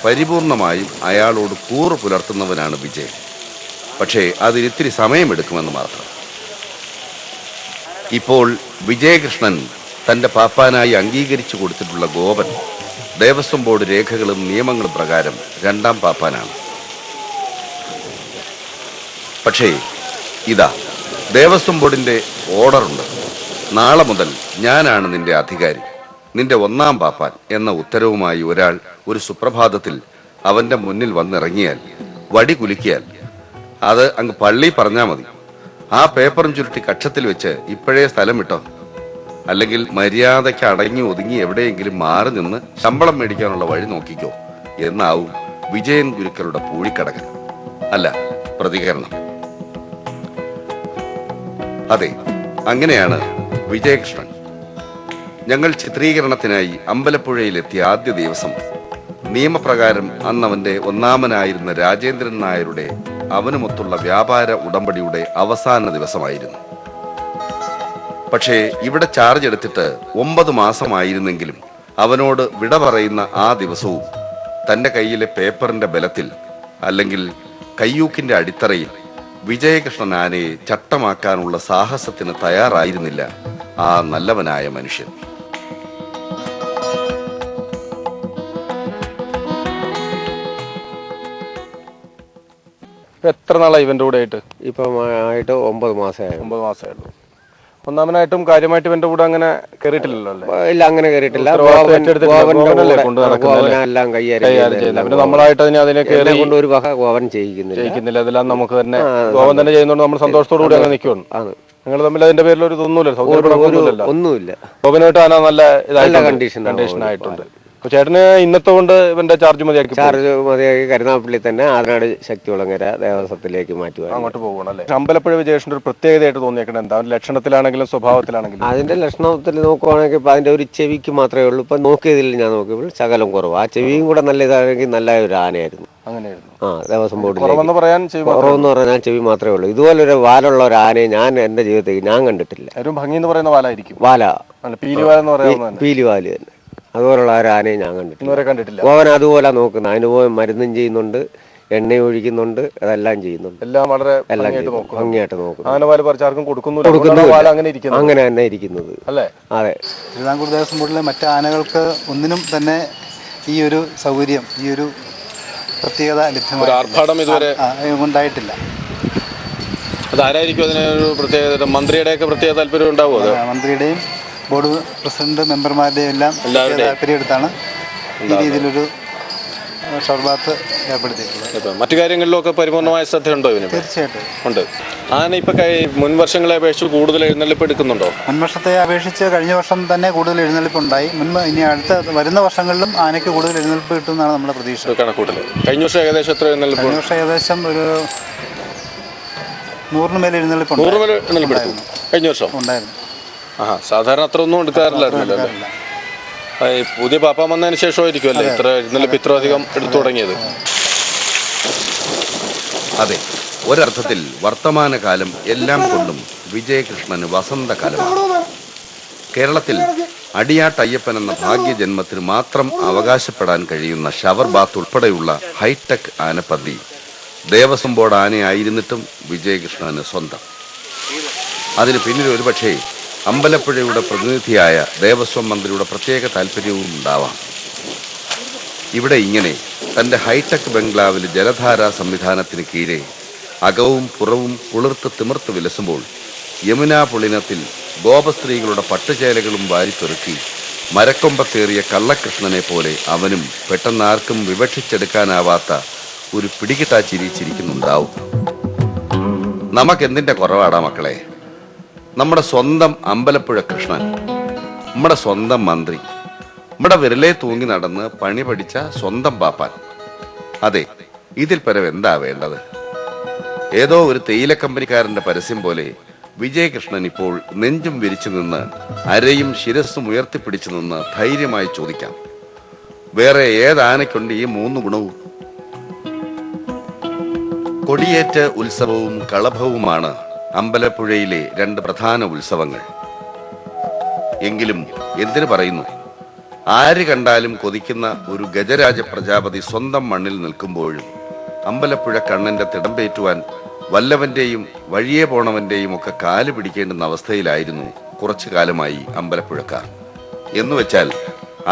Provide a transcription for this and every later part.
പരിപൂർണമായും അയാളോട് കൂറ് പുലർത്തുന്നവനാണ് വിജയൻ. പക്ഷേ അതിനിത്തിരി സമയമെടുക്കുമെന്ന് മാത്രം. ഇപ്പോൾ വിജയകൃഷ്ണൻ തൻ്റെ പാപ്പാനായി അംഗീകരിച്ചു കൊടുത്തിട്ടുള്ള ഗോപൻ ദേവസ്വം ബോർഡ് രേഖകളും നിയമങ്ങളും പ്രകാരം രണ്ടാം പാപ്പാനാണ്. പക്ഷേ ഇതാ ദേവസ്വം ബോർഡിൻ്റെ ഓർഡറുണ്ട്. നാളെ മുതൽ ഞാനാണ് നിന്റെ അധികാരി, നിന്റെ ഒന്നാം പാപ്പാൻ എന്ന ഉത്തരവുമായി ഒരാൾ ഒരു സുപ്രഭാതത്തിൽ അവന്റെ മുന്നിൽ വന്നിറങ്ങിയാൽ, വടി കുലുക്കിയാൽ അത് അങ്ങ് പള്ളി പറഞ്ഞാൽ മതി. ആ പേപ്പറും ചുരുട്ടി കക്ഷത്തിൽ വെച്ച് ഇപ്പോഴേ സ്ഥലം വിട്ടോ, അല്ലെങ്കിൽ മര്യാദയ്ക്ക് അടങ്ങി ഒതുങ്ങി എവിടെയെങ്കിലും മാറി നിന്ന് ശമ്പളം മേടിക്കാനുള്ള വഴി നോക്കിക്കോ എന്നാവും വിജയൻ ഗുരുക്കളുടെ പൂഴിക്കടകൻ, അല്ല പ്രതികരണം. അതെ, അങ്ങനെയാണ് വിജയകൃഷ്ണൻ. ഞങ്ങൾ ചിത്രീകരണത്തിനായി അമ്പലപ്പുഴയിലെത്തിയ ആദ്യ ദിവസം നിയമപ്രകാരം അന്നവന്റെ ഒന്നാമനായിരുന്ന രാജേന്ദ്രൻ നായരുടെ അവനുമൊത്തുള്ള വ്യാപാര ഉടമ്പടിയുടെ അവസാന ദിവസമായിരുന്നു. പക്ഷേ ഇവിടെ ചാർജ് എടുത്തിട്ട് 9 മാസമായിരുന്നെങ്കിലും അവനോട് വിട പറയുന്ന ആ ദിവസവും തന്റെ കയ്യിലെ പേപ്പറിന്റെ ബലത്തിൽ, അല്ലെങ്കിൽ കയ്യൂക്കിന്റെ അടിത്തറയിൽ വിജയകൃഷ്ണൻ ആനയെ ചട്ടമാക്കാനുള്ള സാഹസത്തിന് തയ്യാറായിരുന്നില്ല ആ നല്ലവനായ മനുഷ്യൻ. എത്ര നാളായി ഇവന്റെ കൂടെ ആയിട്ട്? ഇപ്പം ആയിട്ട് 9 മാസമായി. 9 മാസമായുള്ളൂ. ഒന്നാമനായിട്ടും കാര്യമായിട്ട് ഇവന്റെ കൂടെ അങ്ങനെ കയറിയിട്ടില്ലല്ലോ അല്ലേ? ഇല്ല, അങ്ങനെ കയറിയിട്ടില്ല. എല്ലാം കൈകാര്യം ചെയ്യുന്നത് നമ്മളായിട്ട് അതിനെ കൊണ്ട് ഒരു വക ഗോവൻ ചെയ്യിക്കുന്നില്ല. അതെല്ലാം നമുക്ക് തന്നെ ഗോവൻ തന്നെ ചെയ്യുന്നതുകൊണ്ട് നമ്മൾ സന്തോഷത്തോടു കൂടി അങ്ങനെ നിൽക്കുവാണ്. നിങ്ങൾ തമ്മിൽ അതിന്റെ പേരിൽ ഒരു ഒന്നുമില്ല. ഗോവനായിട്ട് ആന നല്ല കണ്ടീഷൻ ആയിട്ടുണ്ട്. ചേട്ടന് ഇന്നത്തെ കൊണ്ട് ഇവന്റെ ചാർജ് മതിയാക്കി കരുനാഗപ്പള്ളി തന്നെ ആദ്യനാട് ശക്തികുളങ്ങര ദേവസ്വത്തിലേക്ക് മാറ്റുക, അങ്ങോട്ട് പോകണം അല്ലേ? അമ്പലപ്പുഴ വിജയേഷിന്റെ ഒരു പ്രത്യേകതയായിട്ട് തോന്നിയേക്കണം എന്താ? ലക്ഷണത്തിലാണെങ്കിലും സ്വഭാവത്തിലാണെങ്കിലും. അതിന്റെ ലക്ഷണത്തിൽ നോക്കുവാണെങ്കിൽ ഇപ്പൊ അതിന്റെ ഒരു ചെവിക്ക് മാത്രമേ ഉള്ളൂ. ഇപ്പൊ നോക്കിയതിൽ ഞാൻ നോക്കിയപ്പോൾ ശകലം കുറവ്. ആ ചെവിയും കൂടെ നല്ല ഇതാണെങ്കിൽ നല്ല ഒരു ആനയായിരുന്നു. അങ്ങനെയായിരുന്നു. ദേവസ്വം ബോർഡിൽ കുറവെന്ന് പറഞ്ഞാൽ ചെവി മാത്രമേ ഉള്ളൂ. ഇതുപോലൊരു വാലുള്ള ഒരു ആനയെ ഞാൻ എന്റെ ജീവിതത്തിൽ ഞാൻ കണ്ടിട്ടില്ല. ഏറ്റവും ഭംഗി എന്ന് പറയുന്ന വാലായിരിക്കും. പീലിവാല് തന്നെ. അതുപോലുള്ള ഒരു ആനയെ ഞാൻ കണ്ടിട്ടില്ല. ഗോവൻ അതുപോലെ നോക്കുന്നത്. അതിന് പോയി മരുന്നും ചെയ്യുന്നുണ്ട്, എണ്ണ ഒഴിക്കുന്നുണ്ട്, അതെല്ലാം ചെയ്യുന്നുണ്ട്. എല്ലാം വളരെ ഭംഗിയായിട്ട് നോക്കുന്നു. അങ്ങനെ തന്നെ ഇരിക്കുന്നത്. അതെ. തിരുവിതാംകൂർ ദേവസ്വം ബോർഡിലെ മറ്റ് ആനകൾക്ക് ഒന്നിനും തന്നെ ഈ ഒരു സൗകര്യം, ഈ ഒരു പ്രത്യേകത ഉണ്ടായിട്ടില്ല. അതാരായിരിക്കും അതിനൊരു പ്രത്യേകത? മന്ത്രിയുടെയൊക്കെ പ്രത്യേക താല്പര്യം ഉണ്ടാവുമോ? മന്ത്രിയുടെയും ബോർഡ് പ്രസിഡന്റ് മെമ്പർമാരുടെയും എല്ലാം താല്പര്യം എടുത്താണ് ഈ രീതിയിലൊരു ഷർബാത്ത് ഏർപ്പെടുത്തിയിട്ടുള്ളത്. മറ്റു കാര്യങ്ങളിലൊക്കെ പരിപൂർണമായ ശ്രദ്ധയുണ്ടോ ഇതിന്? തീർച്ചയായിട്ടും ഉണ്ട്. ആന ഇപ്പൊ മുൻ വർഷങ്ങളെ അപേക്ഷിച്ച് കൂടുതൽ എഴുന്നള്ളിപ്പ് എടുക്കുന്നുണ്ടോ? മുൻ വർഷത്തെ അപേക്ഷിച്ച് കഴിഞ്ഞ വർഷം തന്നെ കൂടുതൽ എഴുന്നള്ളിപ്പ് ഉണ്ടായി. ഇനി വരുന്ന വർഷങ്ങളിലും ആനയ്ക്ക് കൂടുതൽ എഴുന്നള്ളിപ്പ് കിട്ടുമെന്നാണ് നമ്മുടെ പ്രതീക്ഷ. കണക്കൂട്ടൽ. കഴിഞ്ഞ വർഷം ഏകദേശം എത്ര എഴുന്നള്ളിപ്പ്? കഴിഞ്ഞ വർഷം ഏകദേശം ഒരു 100 മേലെ എഴുന്നള്ളിപ്പ് കഴിഞ്ഞ വർഷം ഉണ്ടായിരുന്നു. സാധാരണ അത്ര ഒന്നും എടുക്കാറില്ലായിരുന്നല്ലോ. പുതിയ പാപ്പാൻ വന്നതിന് ശേഷമായിരിക്കും അല്ലേ ഇത്ര എഴുന്നള്ളിപ്പ് ഇത്ര അധികം എടുത്തു തുടങ്ങിയത്? അതെ, ഒരർത്ഥത്തിൽ വർത്തമാനകാലം എല്ലാം കൊണ്ടും വിജയകൃഷ്ണന് വസന്തകാലമാണ്. കേരളത്തിൽ അടിയാട്ടയ്യപ്പൻ എന്ന ഭാഗ്യജന്മത്തിന് മാത്രം അവകാശപ്പെടാൻ കഴിയുന്ന ഷവർ ബാത്ത് ഉൾപ്പെടെയുള്ള ഹൈടെക് ആനപ്പന്തി ദേവസ്വം ബോർഡ് ആനയായിരുന്നിട്ടും വിജയകൃഷ്ണന് സ്വന്തം. അതിന് പിന്നിൽ ഒരുപക്ഷേ അമ്പലപ്പുഴയുടെ പ്രതിനിധിയായ ദേവസ്വം മന്ത്രിയുടെ പ്രത്യേക താല്പര്യവും ഉണ്ടാവാം. ഇവിടെ ഇങ്ങനെ തൻ്റെ ഹൈടെക് ബംഗ്ലാവിൽ ജലധാരാ സംവിധാനത്തിന് കീഴെ അകവും പുറവും കുളിർത്ത് തിമിർത്ത് വിലസുമ്പോൾ യമുനാ പുളിനത്തിൽ ഗോപസ്ത്രീകളുടെ പട്ടുചേലകളും വാരിപ്പെറുക്കി മരക്കൊമ്പത്തേറിയ കള്ളകൃഷ്ണനെ പോലെ അവനും പെട്ടെന്നാർക്കും വിവക്ഷിച്ചെടുക്കാനാവാത്ത ഒരു പിടികിട്ടാ ചിരി ചിരിക്കുന്നുണ്ടാവും. നമുക്കെന്തിൻ്റെ കുറവാടാ മക്കളെ? നമ്മുടെ സ്വന്തം അമ്പലപ്പുഴ കൃഷ്ണൻ, നമ്മുടെ സ്വന്തം മന്ത്രി, നമ്മുടെ വിരലെ തൂങ്ങി നടന്ന് പണി പഠിച്ച സ്വന്തം പാപ്പാൻ. അതെ, ഇതിൽ പരം എന്താ വേണ്ടത്? ഏതോ ഒരു തേയില കമ്പനിക്കാരന്റെ പരസ്യം പോലെ വിജയകൃഷ്ണൻ ഇപ്പോൾ നെഞ്ചും വിരിച്ചു നിന്ന് അരയും ശിരസ്സും ഉയർത്തിപ്പിടിച്ചു നിന്ന് ധൈര്യമായി ചോദിക്കാം, വേറെ ഏതാനയ്ക്കുണ്ട് ഈ 3 ഗുണവും? കൊടിയേറ്റ് ഉത്സവവും കളഭവുമാണ് അമ്പലപ്പുഴയിലെ 2 പ്രധാന ഉത്സവങ്ങൾ. എങ്കിലും എന്തിനു പറയുന്നു, ആര് കണ്ടാലും കൊതിക്കുന്ന ഒരു ഗജരാജ പ്രജാപതി സ്വന്തം മണ്ണിൽ നിൽക്കുമ്പോഴും അമ്പലപ്പുഴ കണ്ണന്റെ തിടമ്പേറ്റുവാൻ വല്ലവന്റെയും വഴിയെ പോണവന്റെയും ഒക്കെ കാല് പിടിക്കേണ്ടുന്ന അവസ്ഥയിലായിരുന്നു കുറച്ചു കാലമായി അമ്പലപ്പുഴക്കാർ. എന്നുവെച്ചാൽ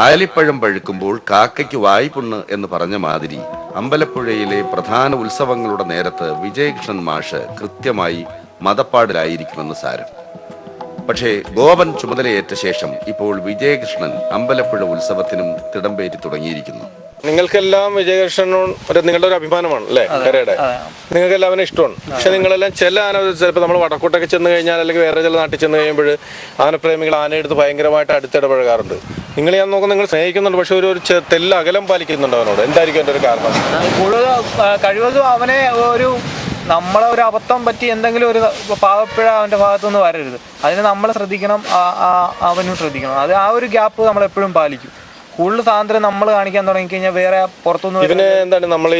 ആലിപ്പഴം പഴുക്കുമ്പോൾ കാക്കയ്ക്ക് വായ്പുണ്ണ് എന്ന് പറഞ്ഞ മാതിരി അമ്പലപ്പുഴയിലെ പ്രധാന ഉത്സവങ്ങളുടെ നേരത്ത് വിജയകൃഷ്ണൻ മാഷ് കൃത്യമായി മതപ്പാടിലായിരിക്കുമെന്ന് സാരം. പക്ഷേ ഗോപൻ ചുമതലയേറ്റ ശേഷം ഇപ്പോൾ വിജയകൃഷ്ണൻ അമ്പലപ്പുഴ ഉത്സവത്തിനും തിടമ്പേറ്റി തുടങ്ങിയിരിക്കുന്നു. നിങ്ങൾക്കെല്ലാം വിജയകൃഷ്ണനോട് നിങ്ങളുടെ ഒരു അഭിമാനമാണ് അല്ലേ കരയുടെ? നിങ്ങൾക്ക് എല്ലാവരും ഇഷ്ടമാണ്. പക്ഷെ നിങ്ങളെല്ലാം ചില ആന ചിലപ്പോൾ നമ്മൾ വടക്കോട്ടൊക്കെ ചെന്ന് കഴിഞ്ഞാൽ അല്ലെങ്കിൽ വേറെ ചില നാട്ടിൽ ചെന്ന് കഴിയുമ്പോൾ ആനപ്രേമികൾ ആനയെടുത്ത് ഭയങ്കരമായിട്ട് അടുത്തിടപഴകാറുണ്ട്. നിങ്ങൾ ഞാൻ നോക്കുന്നത് നിങ്ങൾ സ്നേഹിക്കുന്നുണ്ട്, പക്ഷെ ഒരു തെല്ല അകലം പാലിക്കുന്നുണ്ട് അവനോട്. എന്തായിരിക്കും എൻ്റെ ഒരു കാരണം? കൂടുതൽ കഴിവതും അവനെ ഒരു നമ്മളെ ഒരു അബദ്ധം പറ്റി എന്തെങ്കിലും ഒരു പാവപ്പിഴ അവൻ്റെ ഭാഗത്തുനിന്ന് വരരുത്. അതിന് നമ്മൾ ശ്രദ്ധിക്കണം, അവനും ശ്രദ്ധിക്കണം. അത് ആ ഒരു ഗ്യാപ്പ് നമ്മളെപ്പോഴും പാലിക്കും. കൂടുതൽ സ്വാതന്ത്ര്യം നമ്മൾ കാണിക്കാൻ തുടങ്ങി കഴിഞ്ഞാൽ വേറെ പുറത്തുനിന്ന് ഇതിന് എന്താണ് നമ്മൾ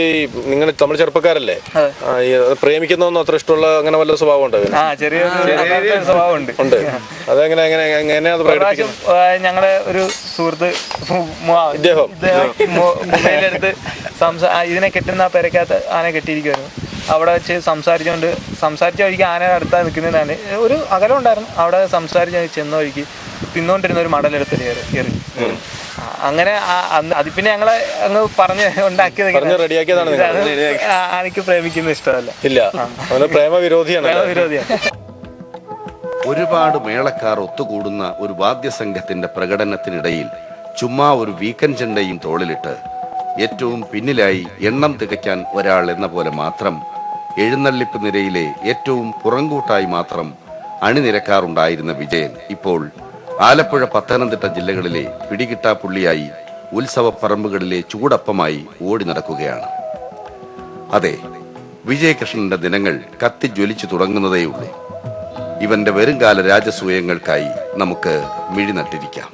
നമ്മൾ ചെറുപ്പക്കാരല്ലേ, പ്രേമിക്കുന്നതൊന്നും അത്ര ഇഷ്ടമുള്ള അങ്ങനെ വല്ല സ്വഭാവം ഉണ്ട്? ചെറിയൊരു സ്വഭാവം ഉണ്ട്. അതെങ്ങനെ എങ്ങനെയാ പ്രകടിപ്പിക്കുന്നത്? ഞങ്ങളുടെ ഒരു സുഹൃത്ത് ഇദ്ദേഹം മൊബൈലെടുത്ത് ഇതിനെ കെട്ടുന്ന പെരക്കകത്ത് ആന കെട്ടിയിരിക്കുമായിരുന്നു. അവിടെ വെച്ച് സംസാരിച്ച വഴിക്ക് ആനയുടെ അടുത്താ നിൽക്കുന്നതിനാണ് ഒരു അകലം ഉണ്ടായിരുന്നു. അവിടെ സംസാരിച്ച് ചെന്ന വഴിക്ക് തിന്നുകൊണ്ടിരുന്ന ഒരു മടലെടുത്ത് കയറി. അങ്ങനെ അത് പിന്നെ ഞങ്ങളെ അങ്ങ് പറഞ്ഞ് റെഡിയാക്കിയതാണ്. ആനയ്ക്ക് പ്രേമിക്കുന്ന ഇഷ്ടമല്ല. ഇല്ല, പ്രേമവിരോധിയാണ്. ഒരുപാട് മേളക്കാർ ഒത്തുകൂടുന്ന ഒരു വാദ്യസംഘത്തിന്റെ പ്രകടനത്തിനിടയിൽ ചുമ്മാ ഒരു വീക്കൻ ചെണ്ടയും തോളിലിട്ട് ഏറ്റവും പിന്നിലായി എണ്ണം തികയ്ക്കാൻ ഒരാൾ എന്ന പോലെ മാത്രം എഴുന്നള്ളിപ്പ് നിരയിലെ ഏറ്റവും പുറങ്കൂട്ടായി മാത്രം അണിനിരക്കാറുണ്ടായിരുന്ന വിജയൻ ഇപ്പോൾ ആലപ്പുഴ, പത്തനംതിട്ട ജില്ലകളിലെ പിടികിട്ടാപ്പുള്ളിയായി ഉത്സവപ്പറമ്പുകളിലെ ചൂടപ്പമായി ഓടി നടക്കുകയാണ്. അതെ, വിജയകൃഷ്ണന്റെ ദിനങ്ങൾ കത്തിജ്വലിച്ചു തുടങ്ങുന്നതേയുള്ളൂ. ഇവന്റെ വരുംകാല രാജസൂയങ്ങൾക്കായി നമുക്ക് മിഴി നട്ടിരിക്കാം.